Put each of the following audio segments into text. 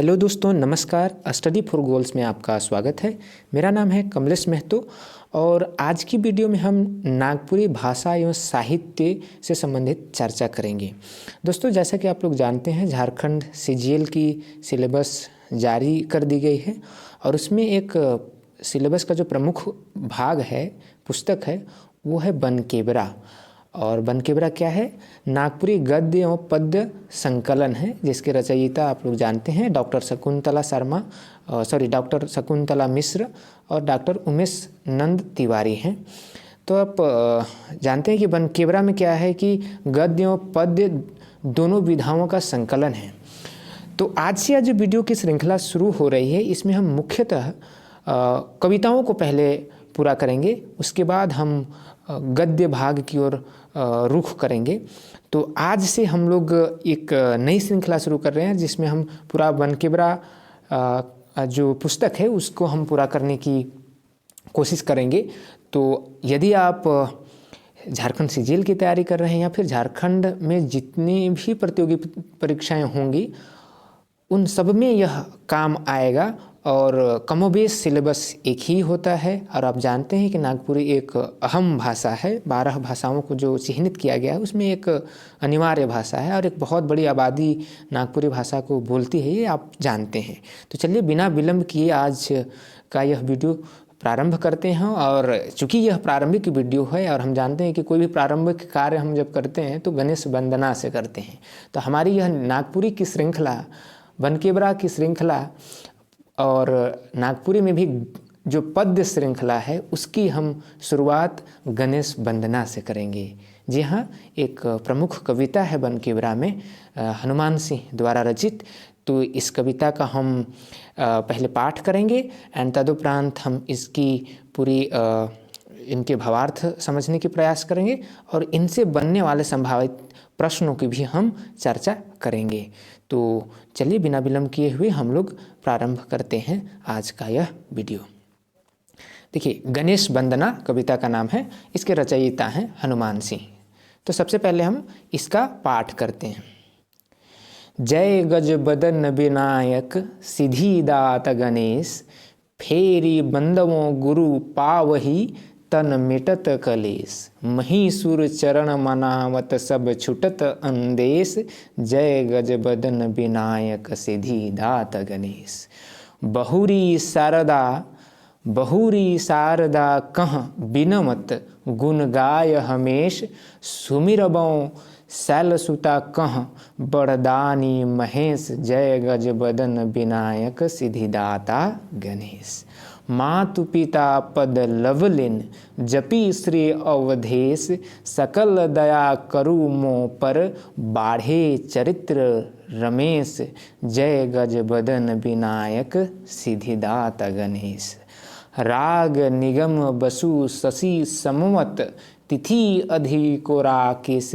Hello दोस्तों, नमस्कार। Study for goals में आपका स्वागत है। मेरा नाम है कमलेश महतो और आज की वीडियो में हम नागपुरी भाषा एवं साहित्य से संबंधित चर्चा करेंगे। दोस्तों, जैसा कि आप लोग जानते हैं, झारखंड सीजीएल की सिलेबस जारी कर दी गई है और उसमें एक सिलेबस का जो प्रमुख भाग है, पुस्तक है, वो है बनकेबरा। और बनकेबरा क्या है? नागपुरी गद्य एवं पद्य संकलन है, जिसके रचयिता आप लोग जानते हैं डॉक्टर शकुंतला मिश्र और डॉक्टर उमेश नंद तिवारी हैं। तो आप जानते हैं कि बनकेबरा में क्या है कि गद्य एवं पद्य दोनों विधाओं का संकलन है। तो आज से आज जो वीडियो की श्रृंखला शुरू हो रही है, इसमें हम मुख्यतः कविताओं को पहले पूरा करेंगे, उसके बाद हम गद्य भाग की ओर रुख करेंगे। तो आज से हम लोग एक नई श्रृंखला शुरू कर रहे हैं, जिसमें हम पूरा बनकेबरा जो पुस्तक है उसको हम पूरा करने की कोशिश करेंगे। तो यदि आप झारखंड सीजीएल की तैयारी कर रहे हैं या फिर झारखंड में जितनी भी प्रतियोगी परीक्षाएं होंगी, उन सब में यह काम आएगा। और कमोबेश सिलेबस एक ही होता है और आप जानते हैं कि नागपुरी एक अहम भाषा है। 12 भाषाओं को जो चिह्नित किया गया है उसमें एक अनिवार्य भाषा है और एक बहुत बड़ी आबादी नागपुरी भाषा को बोलती है, ये आप जानते हैं। तो चलिए बिना विलंब किए आज का यह वीडियो प्रारंभ करते हैं। और चूँकि यह प्रारंभिक वीडियो है और हम जानते हैं कि कोई भी प्रारंभिक कार्य हम जब करते हैं तो गणेश वंदना से करते हैं। तो हमारी यह नागपुरी की श्रृंखला, बनकेबरा की श्रृंखला और नागपुरी में भी जो पद्य श्रृंखला है, उसकी हम शुरुआत गणेश वंदना से करेंगे। जी हाँ, एक प्रमुख कविता है बनकेबरा में, हनुमान सिंह द्वारा रचित। तो इस कविता का हम पहले पाठ करेंगे एंड तदुपरांत हम इसकी पूरी इनके भावार्थ समझने की प्रयास करेंगे और इनसे बनने वाले संभावित प्रश्नों की भी हम चर्चा करेंगे। तो चलिए बिना विलंब किए हुए हम लोग प्रारंभ करते हैं आज का यह वीडियो। देखिए, गणेश वंदना कविता का नाम है, इसके रचयिता हैं हनुमान सिंह। तो सबसे पहले हम इसका पाठ करते हैं। जय गज बदन विनायक सिद्धि दात गणेश, फेरी बंदवों गुरु पावही तन मिटत कलेश, महीसुर चरण मनावत सब छुटत अंदेश, जय गज बदन विनायक सिद्धि दात गणेश। बहुरी शारदा कह बिनमत गुण गाय हमेश, सुमिरबों शैलसुता कह बड़दानी महेश, जय गज बदन विनायक सिद्धिदाता गणेश। मातु पिता पद लवलिन जपी श्री अवधेश, सकल दया करु मों पर बाढ़े चरित्र रमेश, जय गज बदन विनायक सिद्धिदाता गणेश। राग निगम बसु शशि समवत तिथि अधिको राकेश,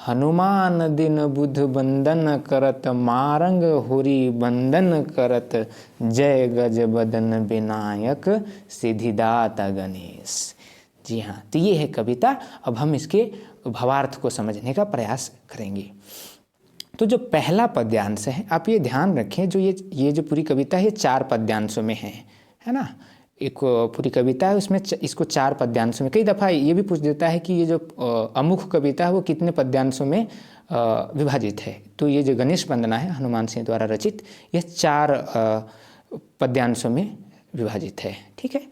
हनुमान दिन बुध बंदन करत मारंग होरी बंदन करत, जय गज बदन विनायक सिद्धिदाता गणेश। जी हाँ, तो ये है कविता। अब हम इसके भावार्थ को समझने का प्रयास करेंगे। तो जो पहला पद्यांश है, आप ये ध्यान रखें, जो ये जो पूरी कविता है ये 4 पद्यांशों में है ना। एक पूरी कविता है, उसमें इसको 4 पद्यांशों में, कई दफ़ा ये भी पूछ देता है कि ये जो अमुख कविता है वो कितने पद्यांशों में विभाजित है। तो ये जो गणेश वंदना है हनुमान सिंह द्वारा रचित, यह 4 पद्यांशों में विभाजित है। ठीक है,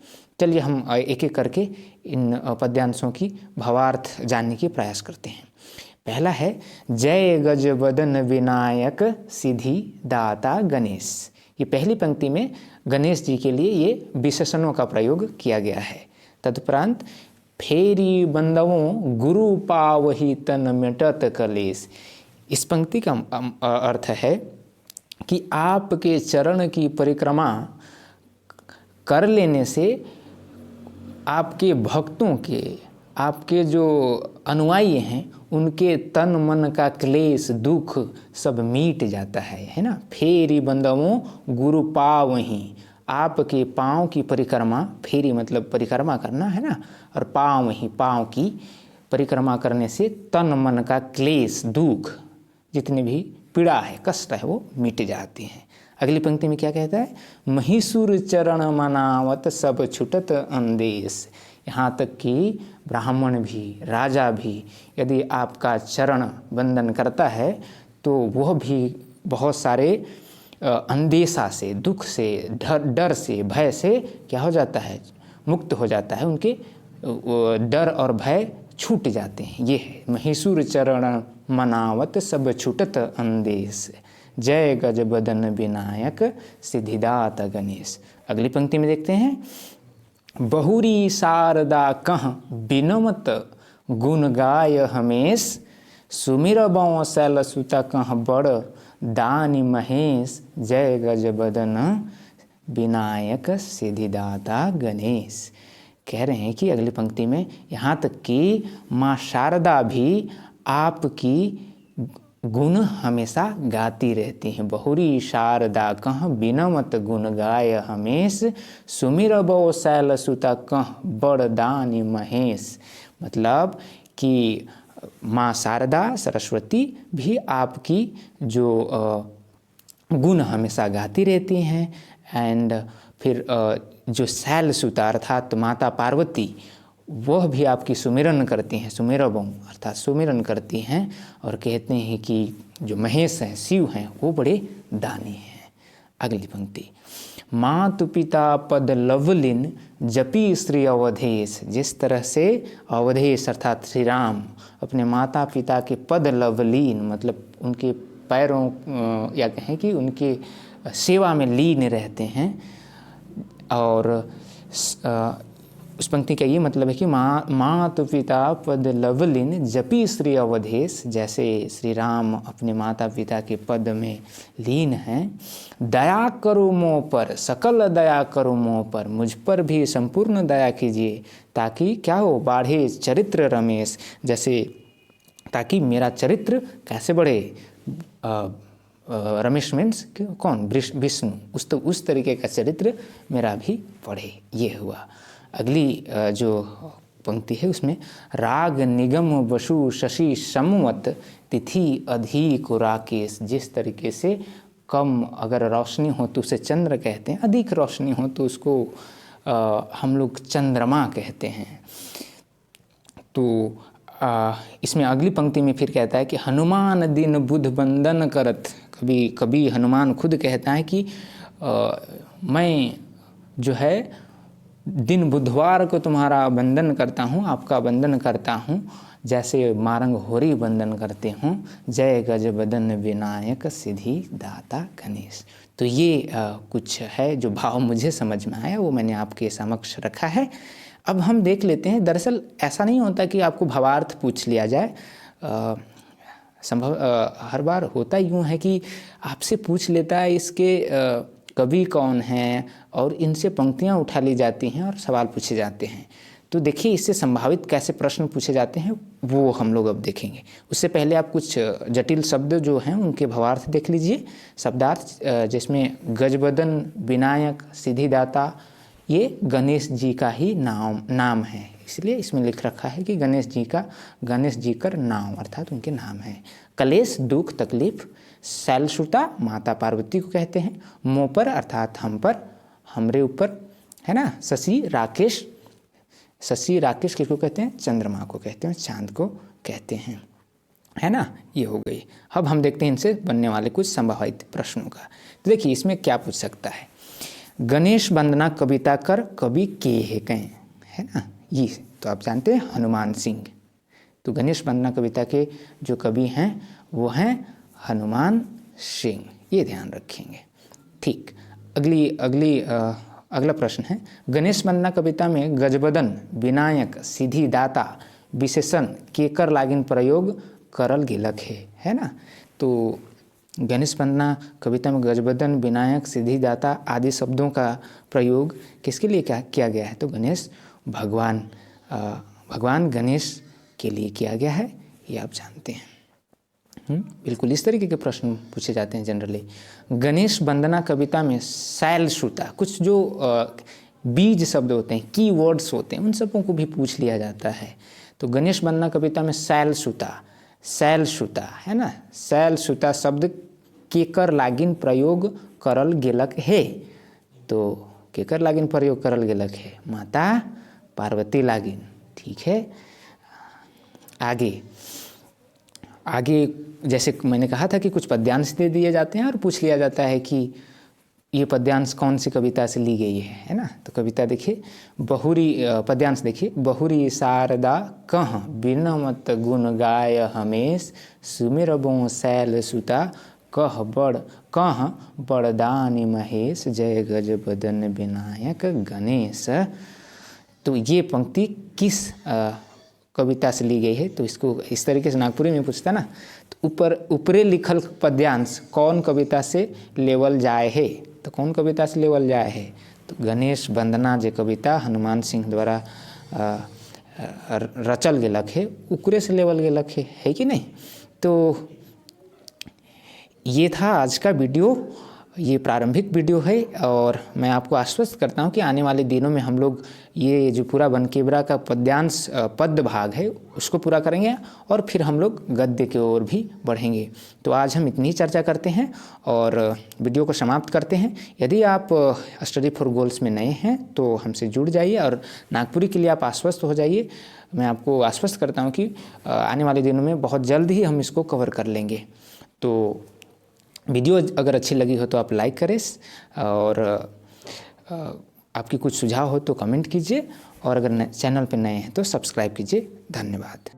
चलिए हम एक एक करके इन पद्यांशों की भावार्थ जानने की प्रयास करते हैं। पहला है जय गज बदन विनायक सिद्धि दाता गणेश। ये पहली पंक्ति में गणेश जी के लिए ये विशेषणों का प्रयोग किया गया है। तदुपरांत फेरी बंदवों गुरु पावही तन मिटत कलेश। इस पंक्ति का अर्थ है कि आपके चरण की परिक्रमा कर लेने से आपके भक्तों के, आपके जो अनुयायी हैं, उनके तन मन का क्लेश दुख सब मीट जाता है ना। फेरी बंदवों गुरु पावहीं, आपके पाँव की परिक्रमा, फेरी मतलब परिक्रमा करना है ना, और पावहीं पाँव की परिक्रमा करने से तन मन का क्लेश दुख, जितने भी पीड़ा है, कष्ट है, वो मिट जाते हैं। अगली पंक्ति में क्या कहता है, महिषुर चरण मनावत सब छुटत अंदेश। यहाँ तक कि ब्राह्मण भी, राजा भी यदि आपका चरण वंदन करता है तो वह भी बहुत सारे अंदेशा से, दुख से, डर से, भय से क्या हो जाता है, मुक्त हो जाता है, उनके डर और भय छूट जाते हैं। ये है महिषुर चरण मनावत सब छूटत अंदेश, जय गज बदन विनायक सिद्धिदात गणेश। अगली पंक्ति में देखते हैं, बहुरी शारदा कह बिनमत गुण गाय हमेश, सुमिर बौ शैल सुत कह बड़ दानी महेश, जय गज बदन विनायक सिद्धिदाता गणेश। कह रहे हैं कि अगली पंक्ति में यहाँ तक कि माँ शारदा भी आपकी गुण हमेशा गाती रहती हैं। बहुरी शारदा कह बिनमत गुण गाय हमेश, सुमिर बौ शैल सुत कह बड़ दानी महेश। मतलब कि माँ शारदा सरस्वती भी आपकी जो गुण हमेशा गाती रहती हैं। एंड फिर जो शैल सुता अर्थात माता पार्वती, वह भी आपकी सुमिरन करती हैं, सुमिरबों अर्थात सुमिरन करती हैं और कहते हैं कि जो महेश हैं, शिव हैं, वो बड़े दानी हैं। अगली पंक्ति, मातु पिता पद लवलिन जपी श्री अवधेश। जिस तरह से अवधेश अर्थात श्री राम अपने माता पिता के पद लवलीन मतलब उनके पैरों या कहें कि उनके सेवा में लीन रहते हैं। और उस पंक्ति का ये मतलब है कि मातु पिता पद लवलिन जपी श्री अवधेश, जैसे श्री राम अपने माता पिता के पद में लीन हैं। दया करो मोह पर, सकल दया करो मोह पर, मुझ पर भी संपूर्ण दया कीजिए, ताकि क्या हो, बाढ़े चरित्र रमेश, जैसे ताकि मेरा चरित्र कैसे बढ़े। रमेश मीन्स कौन, विष्णु, उस तरीके का चरित्र मेरा भी बढ़े। ये हुआ। अगली जो पंक्ति है उसमें, राग निगम वसु शशि समवत तिथि अधिक राकेश। जिस तरीके से कम अगर रोशनी हो तो उसे चंद्र कहते हैं, अधिक रोशनी हो तो उसको हम लोग चंद्रमा कहते हैं। तो इसमें अगली पंक्ति में फिर कहता है कि हनुमान दिन बुध बंदन करत। कभी हनुमान खुद कहता है कि मैं जो है दिन बुधवार को तुम्हारा वंदन करता हूँ, आपका वंदन करता हूँ, जैसे मारंग होरी वंदन करते हूँ, जय गज बदन विनायक सिद्धि दाता गणेश। तो ये कुछ है जो भाव मुझे समझ में आया, वो मैंने आपके समक्ष रखा है। अब हम देख लेते हैं। दरअसल ऐसा नहीं होता कि आपको भावार्थ पूछ लिया जाए, संभव हर बार होता यूँ है कि आपसे पूछ लेता है इसके कवि कौन हैं, और इनसे पंक्तियाँ उठा ली जाती हैं और सवाल पूछे जाते हैं। तो देखिए इससे संभावित कैसे प्रश्न पूछे जाते हैं वो हम लोग अब देखेंगे। उससे पहले आप कुछ जटिल शब्द जो हैं उनके भावार्थ देख लीजिए। शब्दार्थ जिसमें गजबदन विनायक सिद्धिदाता, ये गणेश जी का ही नाम है, इसलिए इसमें लिख रखा है कि गणेश जी का नाम अर्थात उनके नाम है। कलेश दुख तकलीफ, शैलसुता माता पार्वती को कहते हैं, मोपर अर्थात हम पर, हमरे ऊपर, है ना। शशि राकेश किसको कहते हैं, चंद्रमा को कहते हैं, चांद को कहते हैं, है ना। ये हो गई। अब हम देखते हैं इनसे बनने वाले कुछ संभावित प्रश्नों का। तो देखिए इसमें क्या पूछ सकता है, गणेश वंदना कविता कर कवि के है कहें, है ना। ये तो आप जानते हैं हनुमान सिंह। तो गणेश वंदना कविता के जो कवि हैं वो हैं हनुमान सिंह, ये ध्यान रखेंगे। ठीक। अगला प्रश्न है, गणेश वंदना कविता में गजबदन विनायक सिद्धिदाता विशेषण केकर लागिन प्रयोग करल गेलक है ना। तो गणेश वंदना कविता में गजबदन विनायक सिद्धिदाता आदि शब्दों का प्रयोग किसके लिए किया गया है, तो गणेश भगवान गणेश के लिए किया गया है, ये आप जानते हैं। बिल्कुल इस तरीके के प्रश्न पूछे जाते हैं जनरली। गणेश वंदना कविता में शैलसुता, कुछ जो बीज शब्द होते हैं, की वर्ड्स होते हैं, उन सबों को भी पूछ लिया जाता है। तो गणेश वंदना कविता में शैलसुता है ना, शैलसुता शब्द केकर लागिन प्रयोग करल गेलक है। तो केकर लागिन प्रयोग करल गेलक है? माता पार्वती लागिन। ठीक है, आगे जैसे मैंने कहा था कि कुछ पद्यांश दे दिए जाते हैं और पूछ लिया जाता है कि ये पद्यांश कौन सी कविता से ली गई है ना। तो कविता देखिए, पद्यांश देखिए, बहुरी शारदा कह बिनमत गुण गाय हमेश, सुमिरबो शैल सुता कह बड़दानी महेश, जय गज बदन विनायक गणेश। तो ये पंक्ति किस कविता से ली गई है? तो इसको इस तरीके से नागपुरी में पूछता ना, तो ऊपरे लिखल पद्यांश कौन कविता से लेवल जाए है? तो कौन कविता से लेवल जाए है? तो गणेश वंदना जे कविता हनुमान सिंह द्वारा रचल गेलक है, उकरे से लेवल गेलक है कि नहीं? तो ये था आज का वीडियो, ये प्रारंभिक वीडियो है और मैं आपको आश्वस्त करता हूँ कि आने वाले दिनों में हम लोग ये जो पूरा बनकेबरा का पद्यांश पद्य भाग है उसको पूरा करेंगे और फिर हम लोग गद्य की ओर भी बढ़ेंगे। तो आज हम इतनी ही चर्चा करते हैं और वीडियो को समाप्त करते हैं। यदि आप स्टडी फॉर गोल्स में नए हैं तो हमसे जुड़ जाइए और नागपुरी के लिए आप आश्वस्त हो जाइए। मैं आपको आश्वस्त करता हूँ कि आने वाले दिनों में बहुत जल्द ही हम इसको कवर कर लेंगे। तो वीडियो अगर अच्छी लगी हो तो आप लाइक करें और आपकी कुछ सुझाव हो तो कमेंट कीजिए और अगर चैनल पर नए हैं तो सब्सक्राइब कीजिए। धन्यवाद।